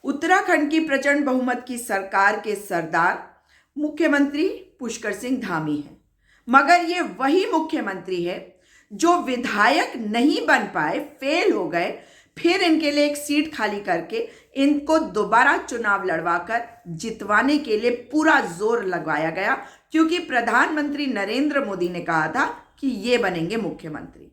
उत्तराखंड की प्रचंड बहुमत की सरकार के सरदार मुख्यमंत्री पुष्कर सिंह धामी हैं। मगर ये वही मुख्यमंत्री है जो विधायक नहीं बन पाए, फेल हो गए। फिर इनके लिए एक सीट खाली करके इनको दोबारा चुनाव लड़वाकर जितवाने के लिए पूरा जोर लगवाया गया, क्योंकि प्रधानमंत्री नरेंद्र मोदी ने कहा था कि ये बनेंगे मुख्यमंत्री।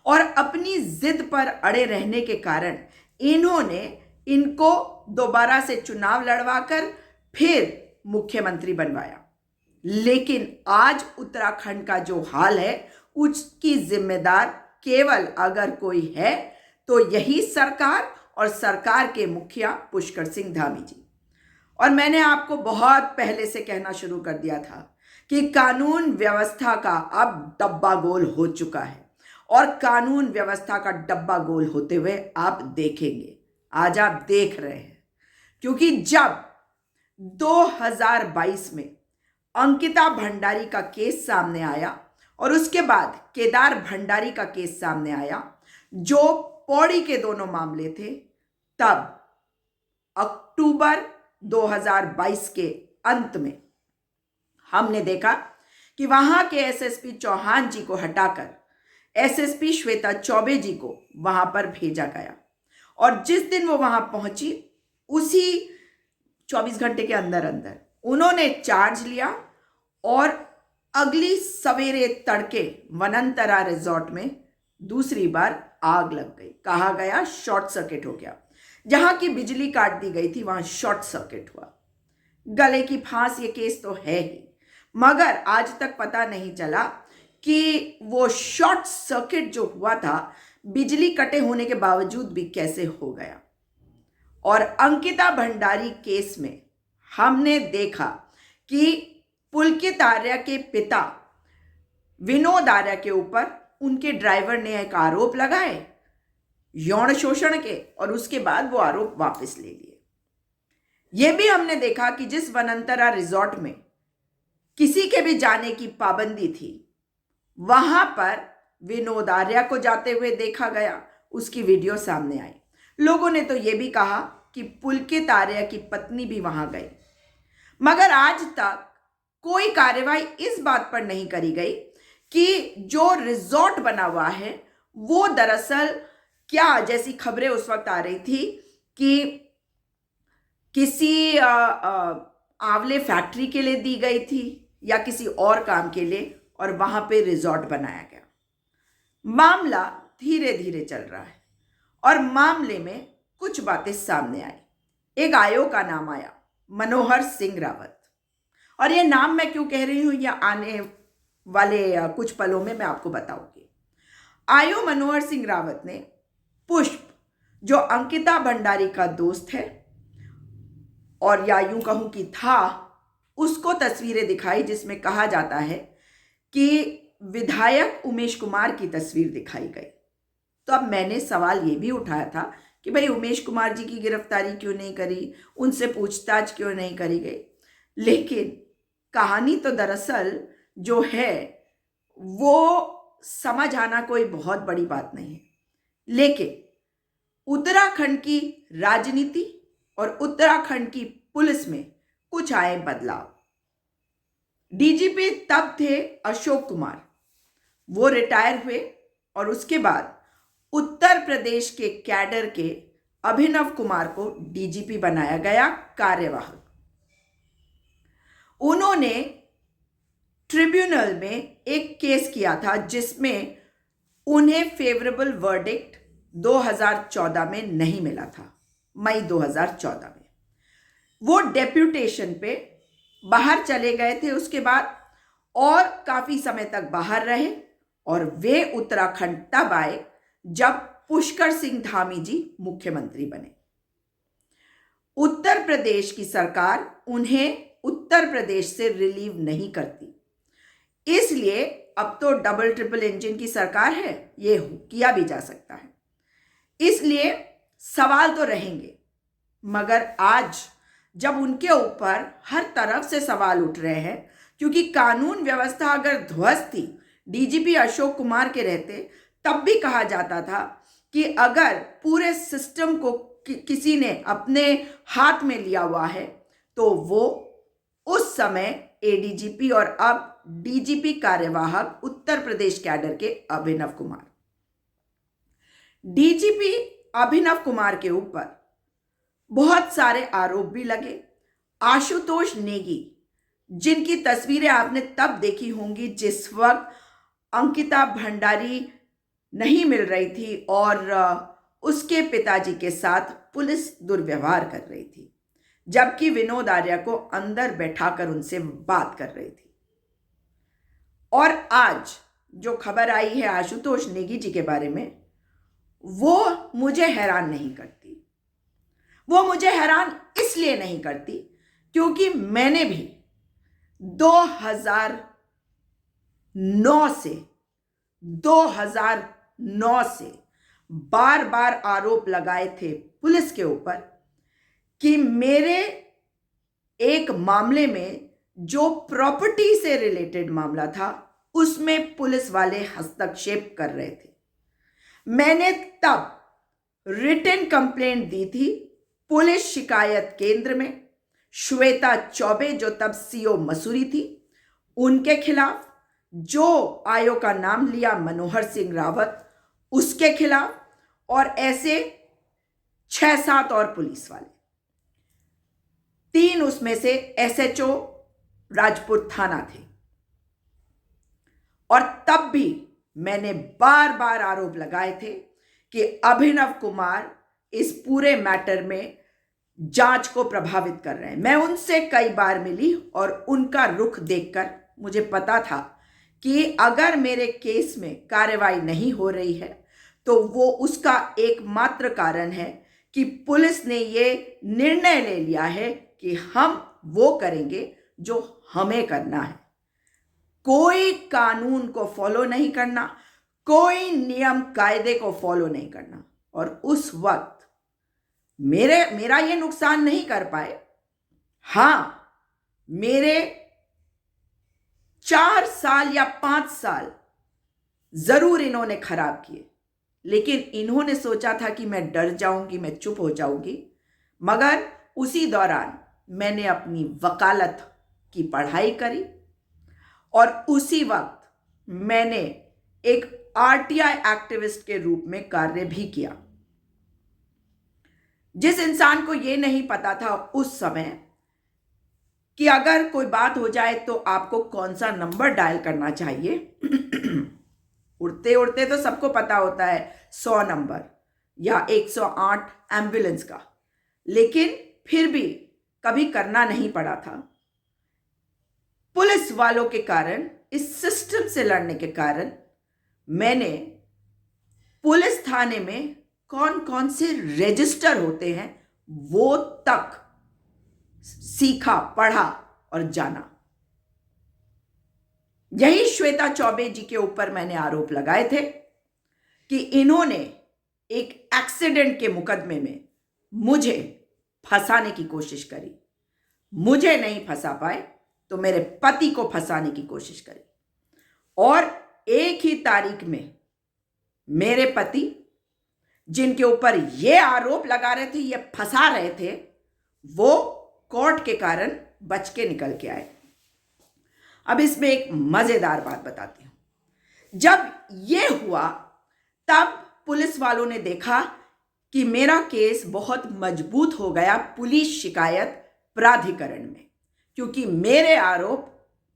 और अपनी जिद पर अड़े रहने के कारण इन्होंने इनको दोबारा से चुनाव लड़वाकर फिर मुख्यमंत्री बनवाया। लेकिन आज उत्तराखंड का जो हाल है उसकी जिम्मेदार केवल अगर कोई है तो यही सरकार और सरकार के मुखिया पुष्कर सिंह धामी जी। और मैंने आपको बहुत पहले से कहना शुरू कर दिया था कि कानून व्यवस्था का अब डब्बा गोल हो चुका है, और कानून व्यवस्था का डब्बा गोल होते हुए आप देखेंगे। आज आप देख रहे हैं, क्योंकि जब 2022 में अंकिता भंडारी का केस सामने आया और उसके बाद केदार भंडारी का केस सामने आया, जो पौड़ी के दोनों मामले थे, तब अक्टूबर 2022 के अंत में हमने देखा कि वहां के एसएसपी चौहान जी को हटाकर एसएसपी श्वेता चौबे जी को वहां पर भेजा गया। और जिस दिन वो वहां पहुंची उसी 24 घंटे के अंदर अंदर उन्होंने चार्ज लिया और अगली सवेरे तड़के वनंतरा रिजॉर्ट में दूसरी बार आग लग गई। कहा गया शॉर्ट सर्किट हो गया। जहां की बिजली काट दी गई थी वहां शॉर्ट सर्किट हुआ। गले की फांस ये केस तो है ही, मगर आज तक पता नहीं चला कि वो शॉर्ट सर्किट जो हुआ था बिजली कटे होने के बावजूद भी कैसे हो गया। और अंकिता भंडारी केस में हमने देखा कि पुलकित आर्य के पिता विनोद आर्य के ऊपर उनके ड्राइवर ने एक आरोप लगाए यौन शोषण के, और उसके बाद वो आरोप वापस ले लिए। यह भी हमने देखा कि जिस वनंतरा रिजॉर्ट में किसी के भी जाने की पाबंदी थी, वहां पर विनोद आर्य को जाते हुए देखा गया, उसकी वीडियो सामने आई। लोगों ने तो यह भी कहा कि पुलकित आर्य की पत्नी भी वहां गई, मगर आज तक कोई कार्यवाही इस बात पर नहीं करी गई कि जो रिजॉर्ट बना हुआ है वो दरअसल क्या, जैसी खबरें उस वक्त आ रही थी कि किसी आंवले फैक्ट्री के लिए दी गई थी या किसी और काम के लिए, और वहां पे रिजॉर्ट बनाया गया। मामला धीरे धीरे चल रहा है और मामले में कुछ बातें सामने आई। एक आयोग का नाम आया, मनोहर सिंह रावत। और ये नाम मैं क्यों कह रही हूं, या आने वाले कुछ पलों में मैं आपको बताऊंगी। आयो मनोहर सिंह रावत ने पुष्प, जो अंकिता भंडारी का दोस्त है और या यूं कहूं कि था, उसको तस्वीरें दिखाई जिसमें कहा जाता है कि विधायक उमेश कुमार की तस्वीर दिखाई गई। तो अब मैंने सवाल ये भी उठाया था कि भाई उमेश कुमार जी की गिरफ्तारी क्यों नहीं करी, उनसे पूछताछ क्यों नहीं करी गई। लेकिन कहानी तो दरअसल जो है वो समझ आना कोई बहुत बड़ी बात नहीं है। लेकिन उत्तराखंड की राजनीति और उत्तराखंड की पुलिस में कुछ आए बदलाव। डीजीपी तब थे अशोक कुमार, वो रिटायर हुए और उसके बाद उत्तर प्रदेश के कैडर के अभिनव कुमार को डीजीपी बनाया गया, कार्यवाहक। उन्होंने ट्रिब्यूनल में एक केस किया था जिसमें उन्हें फेवरेबल वर्डिक्ट 2014 में नहीं मिला था, मई 2014 में। वो डेप्यूटेशन पे बाहर चले गए थे उसके बाद, और काफी समय तक बाहर रहे, और वे उत्तराखंड तब आए जब पुष्कर सिंह धामी जी मुख्यमंत्री बने। उत्तर प्रदेश की सरकार उन्हें उत्तर प्रदेश से रिलीव नहीं करती, इसलिए अब तो डबल ट्रिपल इंजन की सरकार है, ये किया भी जा सकता है। इसलिए सवाल तो रहेंगे, मगर आज जब उनके ऊपर हर तरफ से सवाल उठ रहे हैं, क्योंकि कानून व्यवस्था अगर ध्वस्त थी, डीजीपी अशोक कुमार के रहते, तब भी कहा जाता था कि अगर पूरे सिस्टम को किसी ने अपने हाथ में लिया हुआ है तो वो उस समय एडीजीपी और अब डीजीपी कार्यवाहक उत्तर प्रदेश कैडर के अभिनव कुमार। डीजीपी अभिनव कुमार के ऊपर बहुत सारे आरोप भी लगे। आशुतोष नेगी, जिनकी तस्वीरें आपने तब देखी होंगी जिस वक्त अंकिता भंडारी नहीं मिल रही थी और उसके पिताजी के साथ पुलिस दुर्व्यवहार कर रही थी, जबकि विनोद आर्या को अंदर बैठाकर उनसे बात कर रही थी। और आज जो खबर आई है आशुतोष नेगी जी के बारे में, वो मुझे हैरान नहीं करती। वो मुझे हैरान इसलिए नहीं करती क्योंकि मैंने भी 2009 से बार बार आरोप लगाए थे पुलिस के ऊपर कि मेरे एक मामले में जो प्रॉपर्टी से रिलेटेड मामला था उसमें पुलिस वाले हस्तक्षेप कर रहे थे। मैंने तब रिटन कंप्लेंट दी थी पुलिस शिकायत केंद्र में। श्वेता चौबे जो तब सीओ मसूरी थी, उनके खिलाफ, जो आयोग का नाम लिया मनोहर सिंह रावत, उसके खिलाफ, और ऐसे 6-7 और पुलिस वाले, 3 उसमें से एसएचओ राजपुर थाना थे। और तब भी मैंने बार बार आरोप लगाए थे कि अभिनव कुमार इस पूरे मैटर में जांच को प्रभावित कर रहे हैं। मैं उनसे कई बार मिली और उनका रुख देखकर मुझे पता था कि अगर मेरे केस में कार्रवाई नहीं हो रही है तो वो उसका एकमात्र कारण है कि पुलिस ने ये निर्णय ले लिया है कि हम वो करेंगे जो हमें करना है। कोई कानून को फॉलो नहीं करना, कोई नियम कायदे को फॉलो नहीं करना। और उस वक्त मेरा ये नुकसान नहीं कर पाए। हां, मेरे 4 साल या 5 साल जरूर इन्होंने खराब किए, लेकिन इन्होंने सोचा था कि मैं डर जाऊंगी, मैं चुप हो जाऊंगी। मगर उसी दौरान मैंने अपनी वकालत की पढ़ाई करी और उसी वक्त मैंने एक आरटीआई एक्टिविस्ट के रूप में कार्य भी किया। जिस इंसान को यह नहीं पता था उस समय कि अगर कोई बात हो जाए तो आपको कौन सा नंबर डायल करना चाहिए। उड़ते उड़ते तो सबको पता होता है 100 नंबर या 108 एम्बुलेंस का, लेकिन फिर भी कभी करना नहीं पड़ा था। पुलिस वालों के कारण, इस सिस्टम से लड़ने के कारण मैंने पुलिस थाने में कौन कौन से रजिस्टर होते हैं वो तक सीखा, पढ़ा और जाना। यही श्वेता चौबे जी के ऊपर मैंने आरोप लगाए थे कि इन्होंने एक एक्सीडेंट के मुकदमे में मुझे फंसाने की कोशिश करी। मुझे नहीं फंसा पाए तो मेरे पति को फंसाने की कोशिश करी। और एक ही तारीख में मेरे पति, जिनके ऊपर ये आरोप लगा रहे थे, ये फंसा रहे थे, वो कोर्ट के कारण बच के निकल के आए। अब इसमें एक मजेदार बात बताती हूं। जब ये हुआ तब पुलिस वालों ने देखा कि मेरा केस बहुत मजबूत हो गया पुलिस शिकायत प्राधिकरण में, क्योंकि मेरे आरोप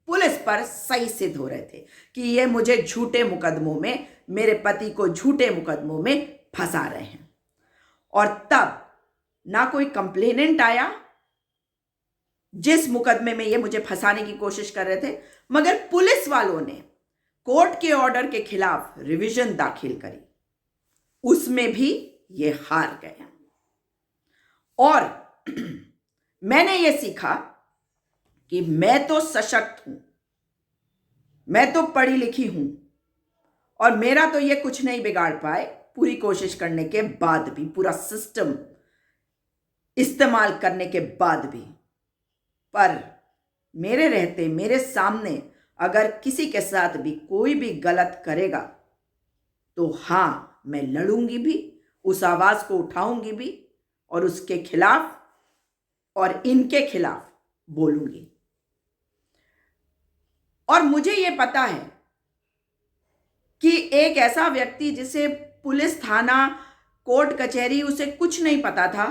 पुलिस पर सही सिद्ध हो रहे थे कि ये मुझे झूठे मुकदमों में, मेरे पति को झूठे मुकदमों में फंसा रहे हैं। और तब ना कोई कंप्लेनेंट आया जिस मुकदमे में ये मुझे फंसाने की कोशिश कर रहे थे, मगर पुलिस वालों ने कोर्ट के ऑर्डर के खिलाफ रिवीजन दाखिल करी, उसमें भी ये हार गए। और मैंने ये सीखा कि मैं तो सशक्त हूं, मैं तो पढ़ी लिखी हूं और मेरा तो ये कुछ नहीं बिगाड़ पाए, पूरी कोशिश करने के बाद भी, पूरा सिस्टम इस्तेमाल करने के बाद भी। पर मेरे रहते, मेरे सामने अगर किसी के साथ भी कोई भी गलत करेगा तो हां, मैं लड़ूंगी भी, उस आवाज को उठाऊंगी भी और उसके खिलाफ और इनके खिलाफ बोलूंगी। और मुझे यह पता है कि एक ऐसा व्यक्ति जिसे पुलिस थाना कोर्ट कचहरी उसे कुछ नहीं पता था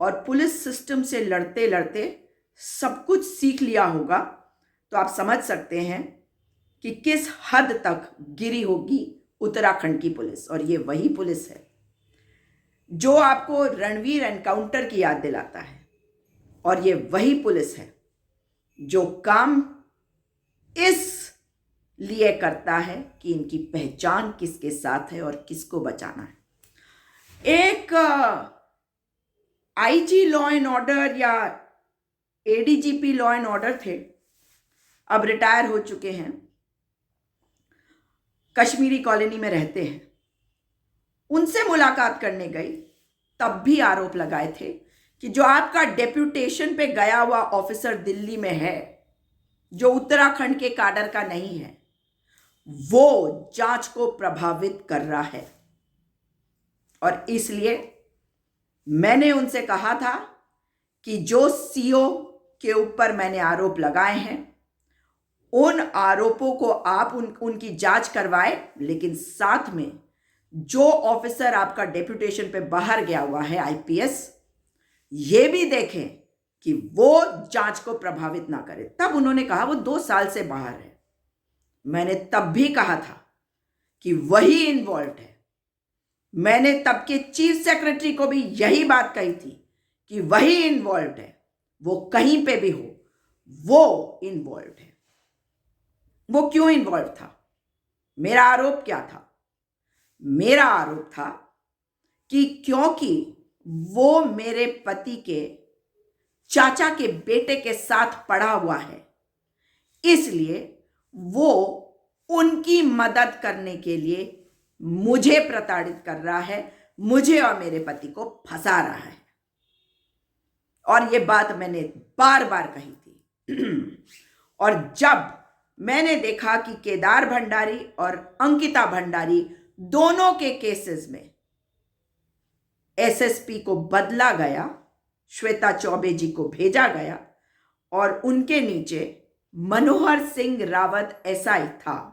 और पुलिस सिस्टम से लड़ते लड़ते सब कुछ सीख लिया होगा, तो आप समझ सकते हैं कि किस हद तक गिरी होगी उत्तराखंड की पुलिस। और ये वही पुलिस है जो आपको रणवीर एनकाउंटर की याद दिलाता है, और ये वही पुलिस है जो काम इस लिए करता है कि इनकी पहचान किसके साथ है और किसको बचाना है। एक आईजी लॉ एंड ऑर्डर या एडीजीपी लॉ एंड ऑर्डर थे, अब रिटायर हो चुके हैं, कश्मीरी कॉलोनी में रहते हैं। उनसे मुलाकात करने गई, तब भी आरोप लगाए थे कि जो आपका डेप्यूटेशन पे गया हुआ ऑफिसर दिल्ली में है, जो उत्तराखंड के काडर का नहीं है, वो जांच को प्रभावित कर रहा है। और इसलिए मैंने उनसे कहा था कि जो सीओ के ऊपर मैंने आरोप लगाए हैं, उन आरोपों को आप उनकी जांच करवाए, लेकिन साथ में जो ऑफिसर आपका डेप्यूटेशन पे बाहर गया हुआ है आईपीएस, ये भी देखें कि वो जांच को प्रभावित ना करे। तब उन्होंने कहा वो 2 साल से बाहर है। मैंने तब भी कहा था कि वही इन्वॉल्व है। मैंने तब के चीफ सेक्रेटरी को भी यही बात कही थी कि वही इन्वॉल्व है, वो कहीं पे भी हो, वो इन्वॉल्व है। वो क्यों इन्वॉल्व था? मेरा आरोप क्या था? मेरा आरोप था कि क्योंकि वो मेरे पति के चाचा के बेटे के साथ पड़ा हुआ है, इसलिए वो उनकी मदद करने के लिए मुझे प्रताड़ित कर रहा है, मुझे और मेरे पति को फंसा रहा है। और ये बात मैंने बार बार कही थी। और जब मैंने देखा कि केदार भंडारी और अंकिता भंडारी दोनों के केसेस में एसएसपी को बदला गया, श्वेता चौबे जी को भेजा गया और उनके नीचे मनोहर सिंह रावत एसआई था।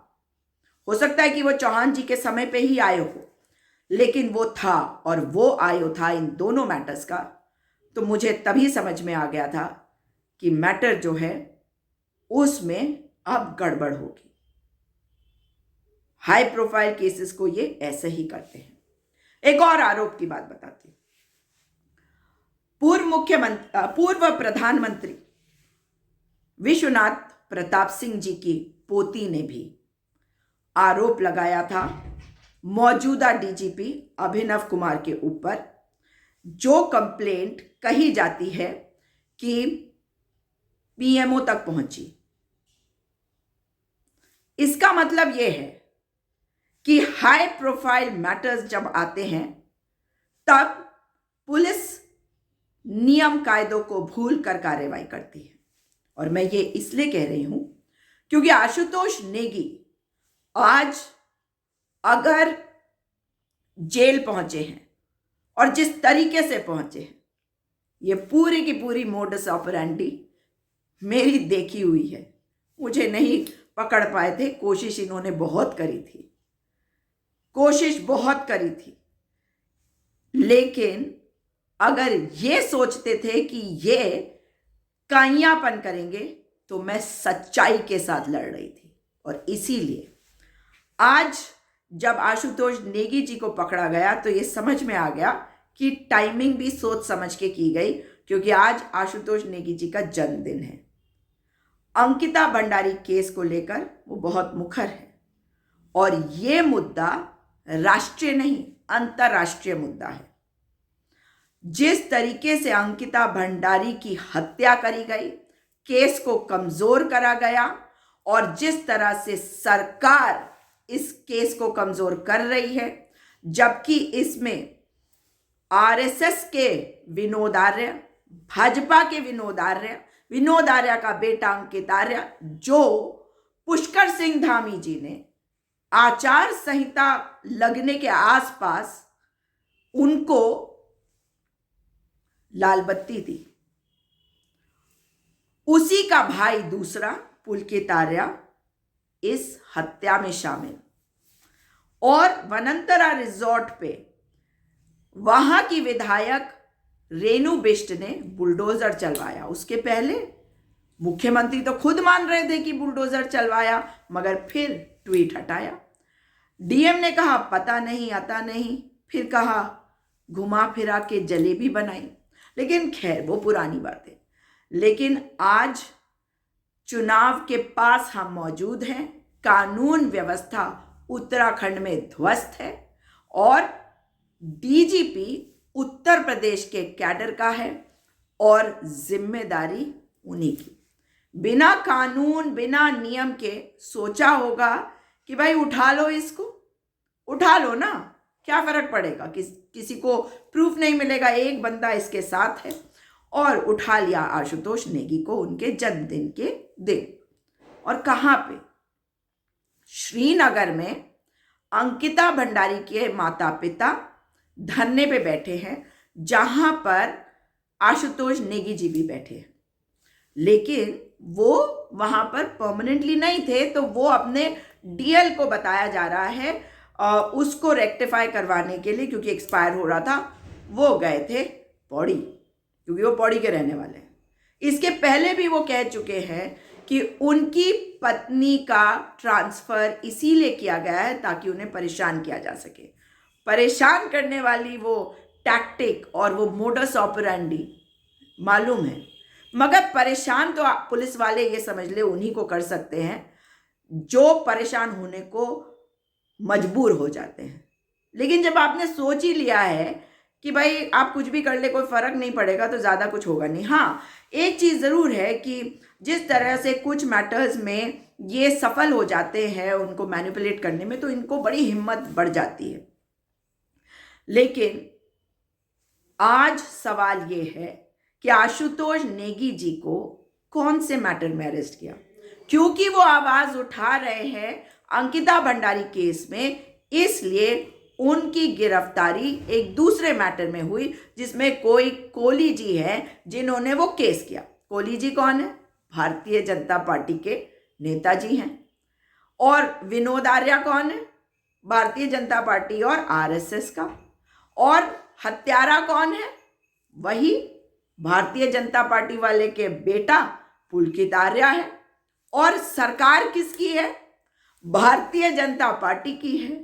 हो सकता है कि वो चौहान जी के समय पे ही आयो हो, लेकिन वो था और वो आयो था इन दोनों मैटर्स का। तो मुझे तभी समझ में आ गया था कि मैटर जो है उसमें अब गड़बड़ होगी। हाई प्रोफाइल केसेस को ये ऐसे ही करते हैं। एक और आरोप की बात बताती हूं। पूर्व प्रधानमंत्री विश्वनाथ प्रताप सिंह जी की पोती ने भी आरोप लगाया था मौजूदा डीजीपी अभिनव कुमार के ऊपर, जो कंप्लेंट कही जाती है कि पीएमओ तक पहुंची। इसका मतलब यह है कि हाई प्रोफाइल मैटर्स जब आते हैं तब पुलिस नियम कायदों को भूल कर कार्रवाई करती है। और मैं ये इसलिए कह रही हूं क्योंकि आशुतोष नेगी आज अगर जेल पहुंचे हैं और जिस तरीके से पहुंचे हैं, ये पूरी की पूरी मोडस ऑपरेंडी मेरी देखी हुई है। मुझे नहीं पकड़ पाए थे, कोशिश इन्होंने बहुत करी थी, कोशिश बहुत करी थी, लेकिन अगर ये सोचते थे कि ये काइयापन करेंगे तो मैं सच्चाई के साथ लड़ रही थी। और इसीलिए आज जब आशुतोष नेगी जी को पकड़ा गया तो ये समझ में आ गया कि टाइमिंग भी सोच समझ के की गई, क्योंकि आज आशुतोष नेगी जी का जन्मदिन है। अंकिता भंडारी केस को लेकर वो बहुत मुखर है और ये मुद्दा राष्ट्रीय नहीं अंतर्राष्ट्रीय मुद्दा है। जिस तरीके से अंकिता भंडारी की हत्या करी गई, केस को कमजोर करा गया, और जिस तरह से सरकार इस केस को कमजोर कर रही है, जबकि इसमें आरएसएस के विनोद आर्य, भाजपा के विनोद आर्य का बेटा अंकित आर्य, जो पुष्कर सिंह धामी जी ने आचार संहिता लगने के आसपास उनको लाल बत्ती दी। उसी का भाई दूसरा पुलकित आर्या इस हत्या में शामिल। और वनंतरा रिजॉर्ट पे वहां की विधायक रेणु बिष्ट ने बुलडोजर चलवाया। उसके पहले मुख्यमंत्री तो खुद मान रहे थे कि बुलडोजर चलवाया, मगर फिर ट्वीट हटाया। डीएम ने कहा पता नहीं आता नहीं, फिर कहा घुमा फिरा के जलेबी बनाई। लेकिन खैर वो पुरानी बात है। लेकिन आज चुनाव के पास हम मौजूद हैं। कानून व्यवस्था उत्तराखंड में ध्वस्त है और डीजीपी उत्तर प्रदेश के कैडर का है और जिम्मेदारी उन्हीं की। बिना कानून बिना नियम के सोचा होगा कि भाई उठा लो, इसको उठा लो ना, क्या फर्क पड़ेगा, किसी को प्रूफ नहीं मिलेगा, एक बंदा इसके साथ है। और उठा लिया आशुतोष नेगी को उनके जन्मदिन के दिन। और कहां पे? श्रीनगर में अंकिता भंडारी के माता पिता धरने पे बैठे हैं, जहां पर आशुतोष नेगी जी भी बैठे हैं। लेकिन वो वहां पर परमानेंटली नहीं थे, तो वो अपने डीएल को बताया जा रहा है उसको रेक्टिफाई करवाने के लिए, क्योंकि एक्सपायर हो रहा था, वो गए थे पौड़ी, क्योंकि वो पौड़ी के रहने वाले हैं। इसके पहले भी वो कह चुके हैं कि उनकी पत्नी का ट्रांसफर इसीलिए किया गया है ताकि उन्हें परेशान किया जा सके। परेशान करने वाली वो टैक्टिक और वो मोडस ऑपरेंडी मालूम है, मगर परेशान तो पुलिस वाले ये समझ ले उन्हीं को कर सकते हैं जो परेशान होने को मजबूर हो जाते हैं। लेकिन जब आपने सोच ही लिया है कि भाई आप कुछ भी कर ले कोई फर्क नहीं पड़ेगा, तो ज़्यादा कुछ होगा नहीं। हाँ, एक चीज़ ज़रूर है कि जिस तरह से कुछ मैटर्स में ये सफल हो जाते हैं उनको मैनिपुलेट करने में, तो इनको बड़ी हिम्मत बढ़ जाती है। लेकिन आज सवाल ये है कि आशुतोष नेगी जी को कौन से मैटर में अरेस्ट किया, क्योंकि वो आवाज़ उठा रहे हैं अंकिता भंडारी केस में, इसलिए उनकी गिरफ्तारी एक दूसरे मैटर में हुई जिसमें कोई कोली जी हैं जिन्होंने वो केस किया। कोली जी कौन है? भारतीय जनता पार्टी के नेताजी हैं। और विनोद आर्या कौन है? भारतीय जनता पार्टी और आरएसएस का। और हत्यारा कौन है? वही भारतीय जनता पार्टी वाले के बेटा पुलकित आर्या है। और सरकार किसकी है? भारतीय जनता पार्टी की है।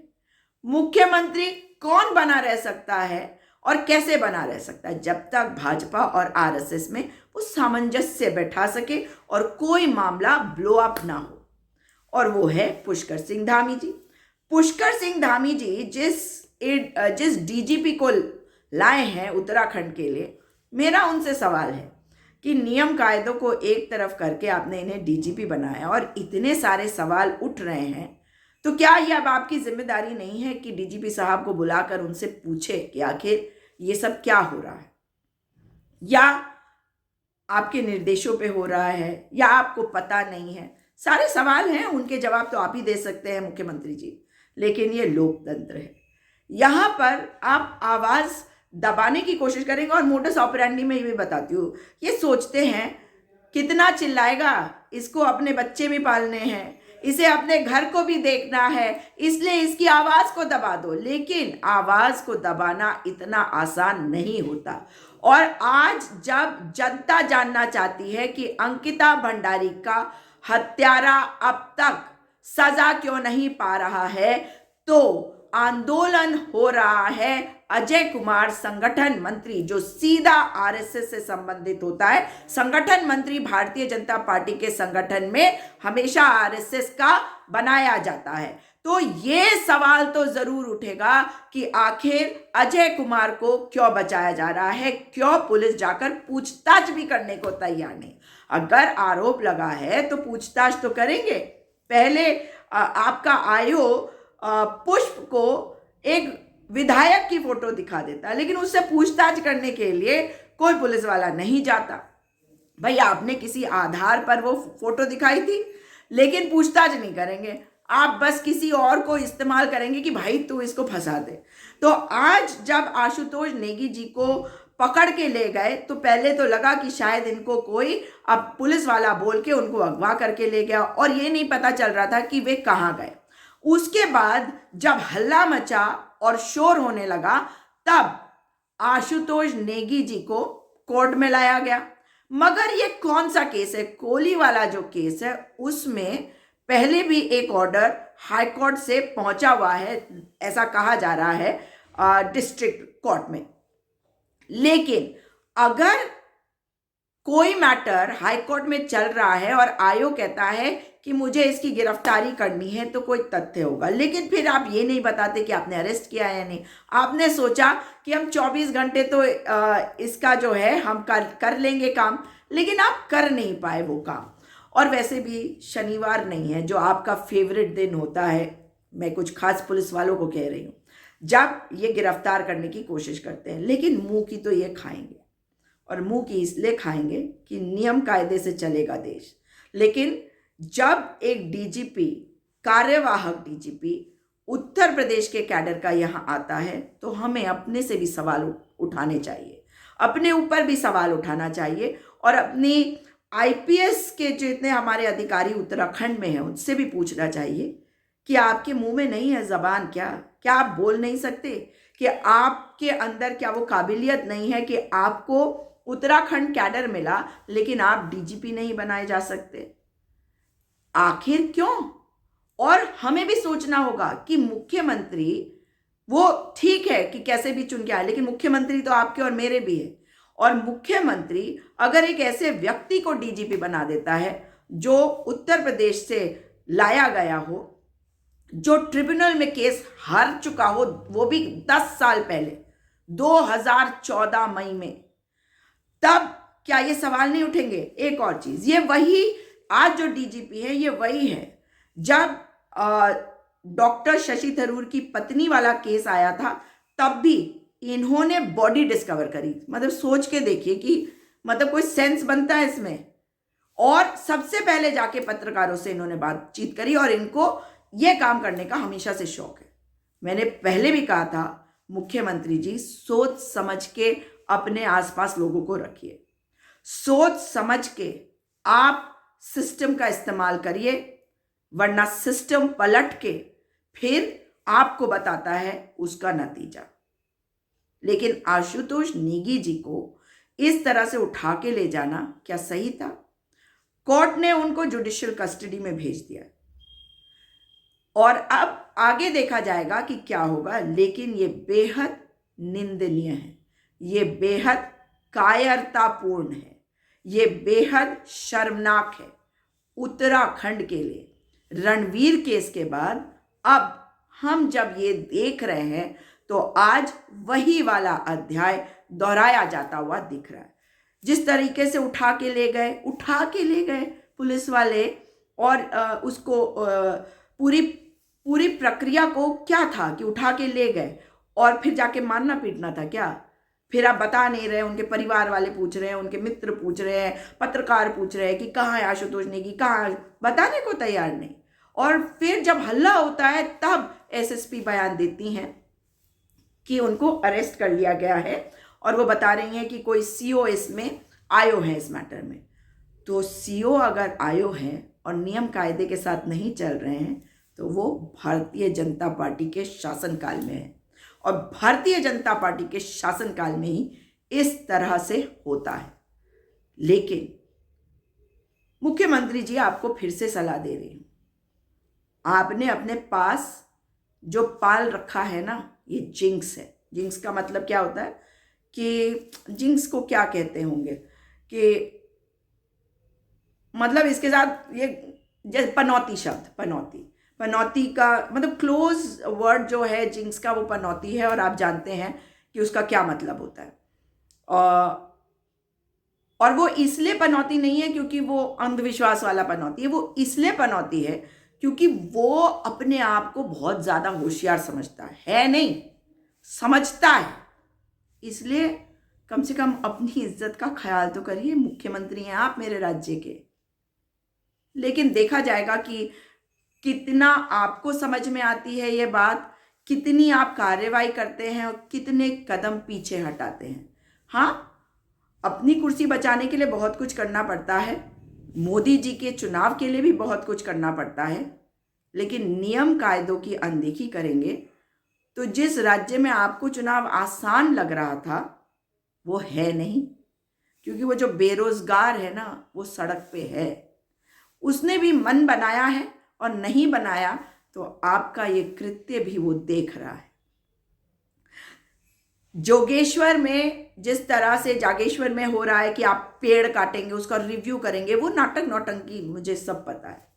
मुख्यमंत्री कौन बना रह सकता है और कैसे बना रह सकता है? जब तक भाजपा और आरएसएस में वो सामंजस्य बैठा सके और कोई मामला ब्लो अप ना हो। और वो है पुष्कर सिंह धामी जी। पुष्कर सिंह धामी जी जिस डीजीपी को लाए हैं उत्तराखंड के लिए, मेरा उनसे सवाल है कि नियम कायदों को एक तरफ करके आपने इन्हें डीजीपी बनाया और इतने सारे सवाल उठ रहे हैं, तो क्या ये अब आपकी जिम्मेदारी नहीं है कि डीजीपी साहब को बुलाकर उनसे पूछे कि आखिर ये सब क्या हो रहा है, या आपके निर्देशों पे हो रहा है, या आपको पता नहीं है? सारे सवाल हैं, उनके जवाब तो आप ही दे सकते हैं मुख्यमंत्री जी। लेकिन ये लोकतंत्र है, यहाँ पर आप आवाज़ दबाने की कोशिश करेंगे। और मोडस ऑपरेंडी में ये भी बताती हूँ, ये सोचते हैं कितना चिल्लाएगा, इसको अपने बच्चे भी पालने हैं, इसे अपने घर को भी देखना है, इसलिए इसकी आवाज़ को दबा दो। लेकिन आवाज़ को दबाना इतना आसान नहीं होता। और आज जब जनता जानना चाहती है कि अंकिता भंडारी का हत्यारा अब तक सजा क्यों नहीं पा रहा है, तो आंदोलन हो रहा है अजय कुमार संगठन मंत्री, जो सीधा आरएसएस से संबंधित होता है। संगठन मंत्री भारतीय जनता पार्टी के संगठन में हमेशा आरएसएस का बनाया जाता है। तो ये सवाल तो जरूर उठेगा कि आखिर अजय कुमार को क्यों बचाया जा रहा है, क्यों पुलिस जाकर पूछताछ भी करने को तैयार नहीं? अगर आरोप लगा है तो पूछताछ तो करेंगे। पहले आपका आयोग पुष्प को एक विधायक की फोटो दिखा देता, लेकिन उससे पूछताछ करने के लिए कोई पुलिस वाला नहीं जाता। भाई आपने किसी आधार पर वो फोटो दिखाई थी, लेकिन पूछताछ नहीं करेंगे, आप बस किसी और को इस्तेमाल करेंगे कि भाई तू इसको फंसा दे। तो आज जब आशुतोष नेगी जी को पकड़ के ले गए तो पहले तो लगा कि शायद इनको कोई अब पुलिस वाला बोल के उनको अगवा करके ले गया, और ये नहीं पता चल रहा था कि वे कहाँ गए। उसके बाद जब हल्ला मचा और शोर होने लगा, तब आशुतोष नेगी जी को कोर्ट में लाया गया। मगर ये कौन सा केस है? कोली वाला जो केस है उसमें पहले भी एक ऑर्डर हाई कोर्ट से पहुंचा हुआ है, ऐसा कहा जा रहा है डिस्ट्रिक्ट कोर्ट में। लेकिन अगर कोई मैटर हाई कोर्ट में चल रहा है और आयोग कहता है कि मुझे इसकी गिरफ्तारी करनी है, तो कोई तथ्य होगा। लेकिन फिर आप ये नहीं बताते कि आपने अरेस्ट किया है या नहीं। आपने सोचा कि हम 24 घंटे तो इसका जो है हम कर लेंगे काम, लेकिन आप कर नहीं पाए वो काम। और वैसे भी शनिवार नहीं है जो आपका फेवरेट दिन होता है, मैं कुछ खास पुलिस वालों को कह रही हूँ, जब ये गिरफ्तार करने की कोशिश करते हैं। लेकिन मुंह की तो ये खाएंगे, और मुंह की इसलिए खाएंगे कि नियम कायदे से चलेगा देश। लेकिन जब एक डीजीपी, कार्यवाहक डीजीपी उत्तर प्रदेश के कैडर का यहाँ आता है, तो हमें अपने से भी सवाल उठाने चाहिए, अपने ऊपर भी सवाल उठाना चाहिए, और अपनी आईपीएस के जितने हमारे अधिकारी उत्तराखंड में हैं उनसे भी पूछना चाहिए कि आपके मुंह में नहीं है जबान क्या आप बोल नहीं सकते? कि आपके अंदर क्या वो काबिलियत नहीं है कि आपको उत्तराखंड कैडर मिला लेकिन आप डीजीपी नहीं बनाए जा सकते? आखिर क्यों? और हमें भी सोचना होगा कि मुख्यमंत्री, वो ठीक है कि कैसे भी चुन के आए, लेकिन मुख्यमंत्री तो आपके और मेरे भी है। और मुख्यमंत्री अगर एक ऐसे व्यक्ति को डीजीपी बना देता है जो उत्तर प्रदेश से लाया गया हो, जो ट्रिब्यूनल में केस हार चुका हो, वो भी 10 साल पहले 2014 मई में, तब क्या ये सवाल नहीं उठेंगे? एक और चीज, ये वही आज जो डीजीपी है ये वही है जब डॉक्टर शशि थरूर की पत्नी वाला केस आया था, तब भी इन्होंने बॉडी डिस्कवर करी। मतलब सोच के देखिए कि मतलब कोई सेंस बनता है इसमें। और सबसे पहले जाके पत्रकारों से इन्होंने बातचीत करी, और इनको ये काम करने का हमेशा से शौक है। मैंने पहले भी कहा था, मुख्यमंत्री जी सोच समझ के अपने आसपास लोगों को रखिए, सोच समझ के आप सिस्टम का इस्तेमाल करिए, वरना सिस्टम पलट के फिर आपको बताता है उसका नतीजा। लेकिन आशुतोष नेगी जी को इस तरह से उठा के ले जाना क्या सही था? कोर्ट ने उनको जुडिशियल कस्टडी में भेज दिया, और अब आगे देखा जाएगा कि क्या होगा। लेकिन ये बेहद निंदनीय है, ये बेहद कायरतापूर्ण है, ये बेहद शर्मनाक है उत्तराखंड के लिए। रणवीर केस के बाद अब हम जब ये देख रहे हैं तो आज वही वाला अध्याय दोहराया जाता हुआ दिख रहा है। जिस तरीके से उठा के ले गए पुलिस वाले, और उसको पूरी प्रक्रिया को क्या था कि उठा के ले गए और फिर जाके मारना पीटना था क्या? फिर आप बता नहीं रहे, उनके परिवार वाले पूछ रहे हैं, उनके मित्र पूछ रहे हैं, पत्रकार पूछ रहे हैं कि कहाँ है आशुतोष नेगी, कहाँ, बताने को तैयार नहीं। और फिर जब हल्ला होता है तब एसएसपी बयान देती हैं कि उनको अरेस्ट कर लिया गया है, और वो बता रही हैं कि कोई सीओ इसमें आयो है इस मैटर में। तो सीओ अगर आयो हैं और नियम कायदे के साथ नहीं चल रहे हैं तो वो भारतीय जनता पार्टी के शासनकाल में है, और भारतीय जनता पार्टी के शासनकाल में ही इस तरह से होता है। लेकिन मुख्यमंत्री जी, आपको फिर से सलाह दे रही हूं, आपने अपने पास जो पाल रखा है ना, ये जिंक्स है। जिंक्स का मतलब क्या होता है कि जिंक्स को क्या कहते होंगे कि मतलब इसके साथ ये जैसे पनौती शब्द, पनौती का मतलब क्लोज वर्ड जो है जिंक्स का, वो पनौती है, और आप जानते हैं कि उसका क्या मतलब होता है। और वो इसलिए पनौती नहीं है क्योंकि वो अंधविश्वास वाला पनौती है, वो इसलिए पनौती है क्योंकि वो अपने आप को बहुत ज़्यादा होशियार समझता है नहीं, समझता है। इसलिए कम से कम अपनी इज्जत का ख्याल तो करिए। मुख्यमंत्री हैं आप मेरे राज्य के। लेकिन देखा जाएगा कि कितना आपको समझ में आती है ये बात, कितनी आप कार्रवाई करते हैं और कितने कदम पीछे हटाते हैं। हाँ, अपनी कुर्सी बचाने के लिए बहुत कुछ करना पड़ता है, मोदी जी के चुनाव के लिए भी बहुत कुछ करना पड़ता है, लेकिन नियम कायदों की अनदेखी करेंगे तो जिस राज्य में आपको चुनाव आसान लग रहा था वो है नहीं, क्योंकि वो जो बेरोजगार है ना वो सड़क पे है। उसने भी मन बनाया है और नहीं बनाया तो आपका ये कृत्य भी वो देख रहा है। जोगेश्वर में जिस तरह से जागेश्वर में हो रहा है कि आप पेड़ काटेंगे, उसका रिव्यू करेंगे, वो नाटक नौटंकी मुझे सब पता है,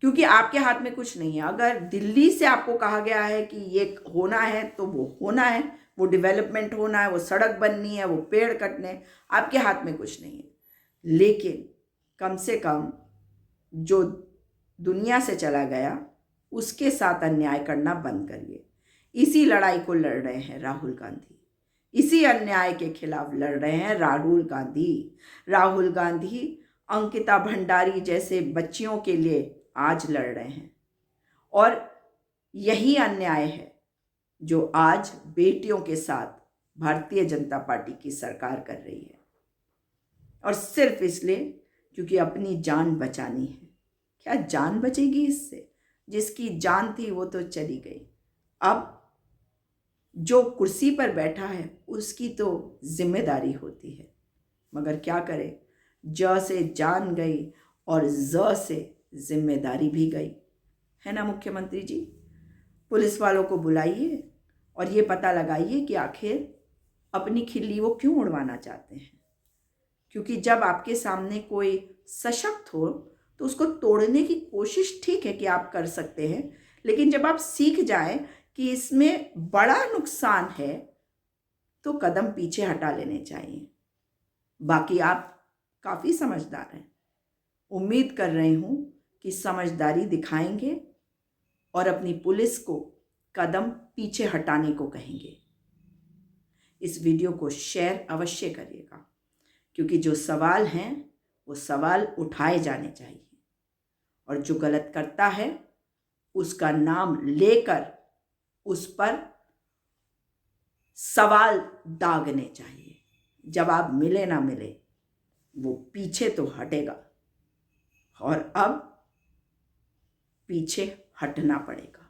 क्योंकि आपके हाथ में कुछ नहीं है। अगर दिल्ली से आपको कहा गया है कि ये होना है तो वो होना है, वो डेवलपमेंट होना है, वो सड़क बननी है, वो पेड़ कटने हैं, आपके हाथ में कुछ नहीं है। लेकिन कम से कम जो दुनिया से चला गया उसके साथ अन्याय करना बंद करिए। इसी लड़ाई को लड़ रहे हैं राहुल गांधी, इसी अन्याय के खिलाफ लड़ रहे हैं राहुल गांधी। राहुल गांधी अंकिता भंडारी जैसे बच्चियों के लिए आज लड़ रहे हैं, और यही अन्याय है जो आज बेटियों के साथ भारतीय जनता पार्टी की सरकार कर रही है, और सिर्फ इसलिए क्योंकि अपनी जान बचानी है। क्या जान बचेगी इससे? जिसकी जान थी वो तो चली गई, अब जो कुर्सी पर बैठा है उसकी तो जिम्मेदारी होती है। मगर क्या करे, ज से जान गई और ज से जिम्मेदारी भी गई, है ना मुख्यमंत्री जी? पुलिस वालों को बुलाइए और ये पता लगाइए कि आखिर अपनी खिल्ली वो क्यों उड़वाना चाहते हैं। क्योंकि जब आपके सामने कोई सशक्त हो तो उसको तोड़ने की कोशिश ठीक है कि आप कर सकते हैं, लेकिन जब आप सीख जाएं कि इसमें बड़ा नुकसान है तो कदम पीछे हटा लेने चाहिए। बाकी आप काफ़ी समझदार हैं, उम्मीद कर रही हूँ कि समझदारी दिखाएंगे और अपनी पुलिस को कदम पीछे हटाने को कहेंगे। इस वीडियो को शेयर अवश्य करिएगा, क्योंकि जो सवाल हैं वो सवाल उठाए जाने चाहिए, और जो गलत करता है उसका नाम लेकर उस पर सवाल दागने चाहिए। जवाब मिले ना मिले वो पीछे तो हटेगा, और अब पीछे हटना पड़ेगा।